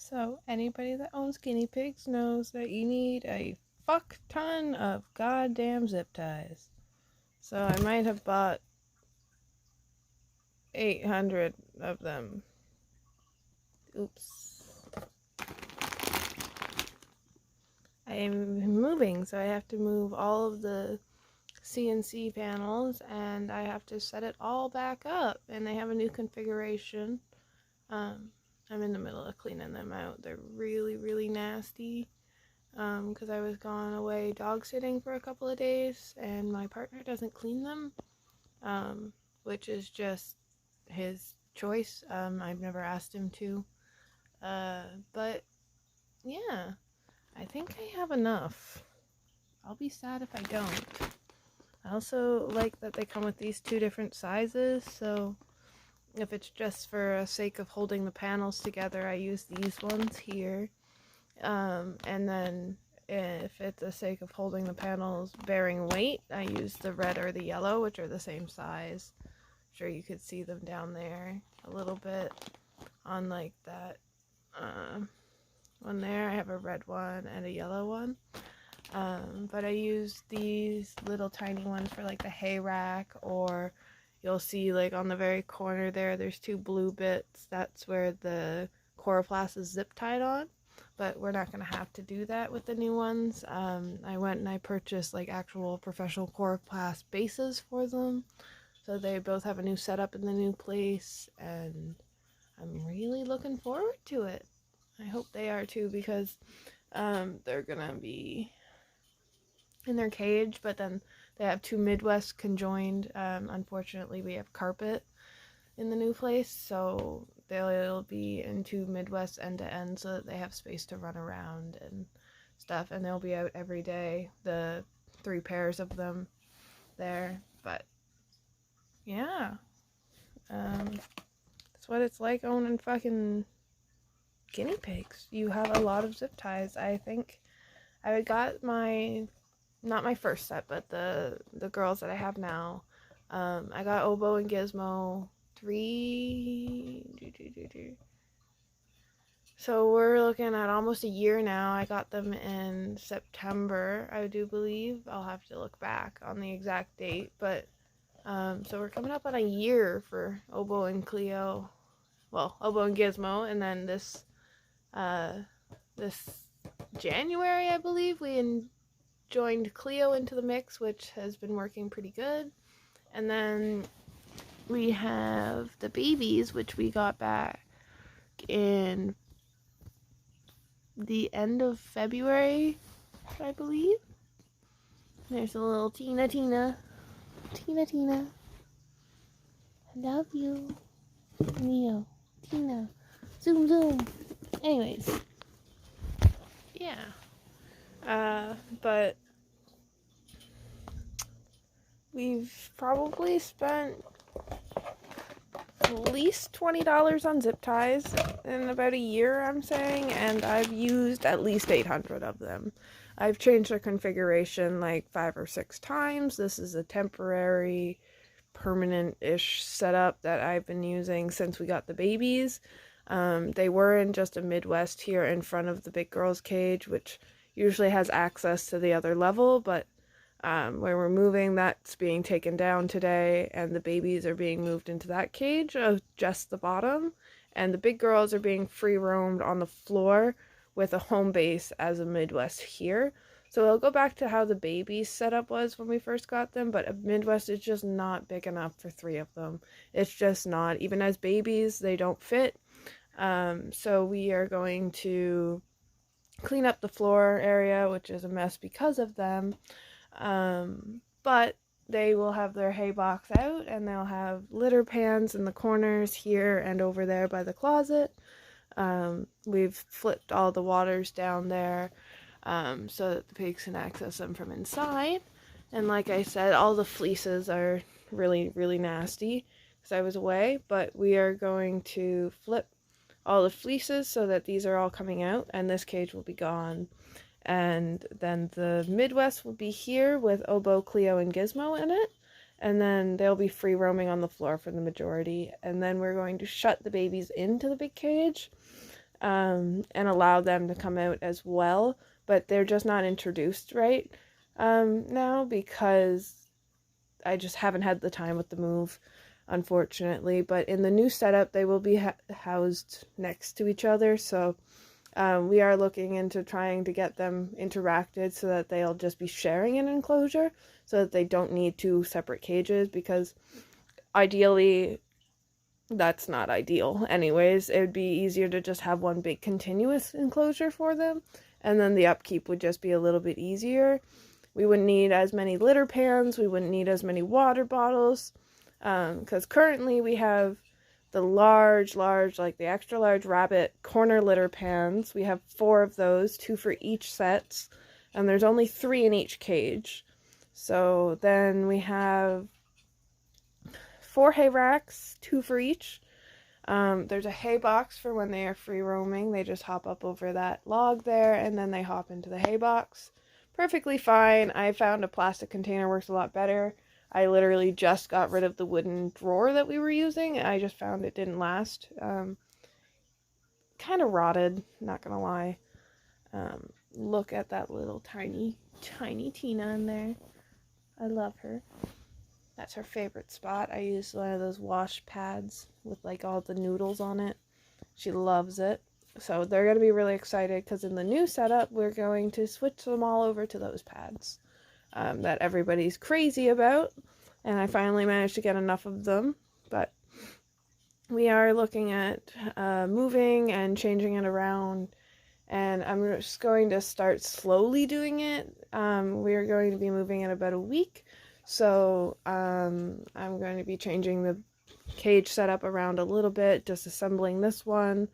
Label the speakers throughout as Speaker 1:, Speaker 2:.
Speaker 1: So anybody that owns guinea pigs knows that you need a fuck ton of goddamn zip ties. So I might have bought 800 of them. Oops. I am moving, so I have to move all of the CNC panels and I have to set it all back up, and they have a new configuration. I'm in the middle of cleaning them out. They're really, really nasty because I was gone away dog sitting for a couple of days and my partner doesn't clean them, which is just his choice. I've never asked him to. But yeah, I think I have enough. I'll be sad if I don't. I also like that they come with these two different sizes, so if it's just for the sake of holding the panels together, I use these ones here. And then if it's the sake of holding the panels bearing weight, I use the red or the yellow, which are the same size. I'm sure you could see them down there a little bit on like that one there. I have a red one and a yellow one. But I use these little tiny ones for like the hay rack, or you'll see like on the very corner there's two blue bits. That's where the Coroplast is zip tied on, but we're not going to have to do that with the new ones. I went and I purchased like actual professional Coroplast bases for them, so they both have a new setup in the new place, and I'm really looking forward to it. I hope they are too, because they're gonna be in their cage, but then they have two Midwest conjoined. Unfortunately, we have carpet in the new place, so they'll be in two Midwest end to end so that they have space to run around and stuff, and they'll be out every day, the 3 pairs of them there. But yeah, that's what it's like owning fucking guinea pigs. You have a lot of zip ties. I think I got not my first set, but the girls that I have now. I got Obo and Gizmo 3. So we're looking at almost a year now. I got them in September, I do believe. I'll have to look back on the exact date, but so we're coming up on a year for Obo and Cleo. Well, Obo and Gizmo, and then this January, I believe, we joined Cleo into the mix, which has been working pretty good. And then we have the babies, which we got back in the end of February, I believe. There's a little Tina. I love you. Neo. Tina. Zoom. Anyways. Yeah. But we've probably spent at least $20 on zip ties in about a year, I'm saying, and I've used at least 800 of them. I've changed their configuration like 5 or 6 times. This is a temporary, permanent-ish setup that I've been using since we got the babies. They were in just a Midwest here in front of the big girl's cage, which usually has access to the other level, but where we're moving, that's being taken down today, and the babies are being moved into that cage of just the bottom, and the big girls are being free roamed on the floor with a home base as a Midwest here. So it'll go back to how the babies setup was when we first got them, but a Midwest is just not big enough for 3 of them. It's just not. Even as babies, they don't fit. So we are going to clean up the floor area, which is a mess because of them. But they will have their hay box out, and they'll have litter pans in the corners here and over there by the closet. We've flipped all the waters down there so that the pigs can access them from inside. And like I said, all the fleeces are really, really nasty because I was away, but we are going to flip all the fleeces so that these are all coming out, and this cage will be gone. And then the Midwest will be here with Obo, Cleo, and Gizmo in it. And then they'll be free roaming on the floor for the majority. And then we're going to shut the babies into the big cage. and allow them to come out as well, but they're just not introduced right now because I just haven't had the time with the move, unfortunately. But in the new setup, they will be housed next to each other, so we are looking into trying to get them interacted so that they'll just be sharing an enclosure so that they don't need two separate cages, because ideally that's not ideal anyways. It would be easier to just have one big continuous enclosure for them, and then the upkeep would just be a little bit easier. We wouldn't need as many litter pans, we wouldn't need as many water bottles, because currently we have the large, like the extra large rabbit corner litter pans. We have 4 of those, 2 for each set, and there's only 3 in each cage. So then we have 4 hay racks, 2 for each. There's a hay box for when they are free roaming. They just hop up over that log there, and then they hop into the hay box. Perfectly fine. I found a plastic container works a lot better. I literally just got rid of the wooden drawer that we were using. I just found it didn't last. Kind of rotted, not gonna lie. Look at that little tiny Tina in there. I love her. That's her favorite spot. I used one of those wash pads with like all the noodles on it. She loves it. So they're going to be really excited because in the new setup, we're going to switch them all over to those pads that everybody's crazy about. And I finally managed to get enough of them. But we are looking at moving and changing it around. And I'm just going to start slowly doing it. We're going to be moving in about a week. So I'm going to be changing the cage setup around a little bit, disassembling this one,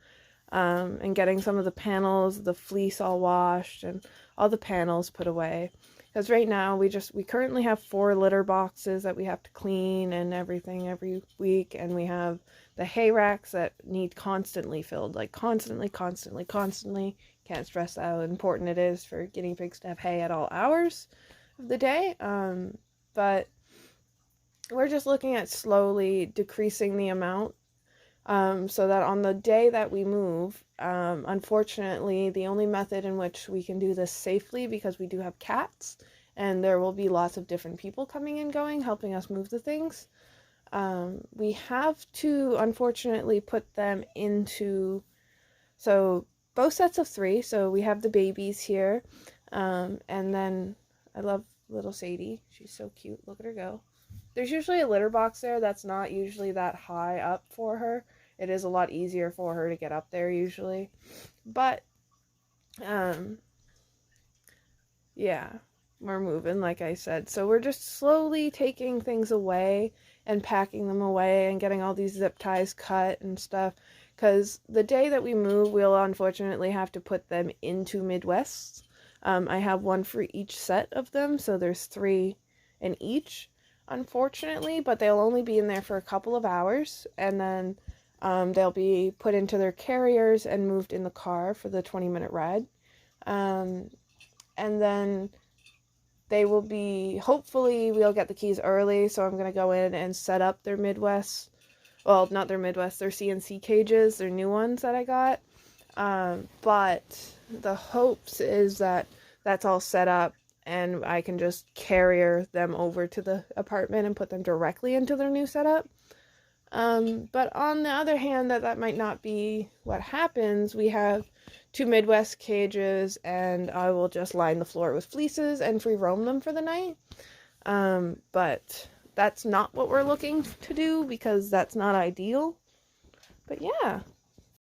Speaker 1: and getting some of the panels, the fleece all washed, and all the panels put away. Because right now we currently have 4 litter boxes that we have to clean and everything every week, and we have the hay racks that need constantly filled, like constantly. Can't stress how important it is for guinea pigs to have hay at all hours of the day. But we're just looking at slowly decreasing the amount, so that on the day that we move, unfortunately, the only method in which we can do this safely, because we do have cats, and there will be lots of different people coming and going, helping us move the things, we have to, unfortunately, put them into, so both sets of 3, so we have the babies here, and then, I love little Sadie. She's so cute. Look at her go. There's usually a litter box there that's not usually that high up for her. It is a lot easier for her to get up there usually. But, yeah, we're moving, like I said. So we're just slowly taking things away and packing them away and getting all these zip ties cut and stuff. Because the day that we move, we'll unfortunately have to put them into Midwest. I have 1 for each set of them, so there's 3 in each, unfortunately, but they'll only be in there for a couple of hours, and then they'll be put into their carriers and moved in the car for the 20-minute ride. And then they will be, hopefully we'll get the keys early, so I'm going to go in and set up their Midwest, well, not their Midwest, their CNC cages, their new ones that I got. But the hopes is that that's all set up and I can just carrier them over to the apartment and put them directly into their new setup. But on the other hand, that might not be what happens. We have 2 Midwest cages, and I will just line the floor with fleeces and free roam them for the night. But that's not what we're looking to do because that's not ideal. But yeah.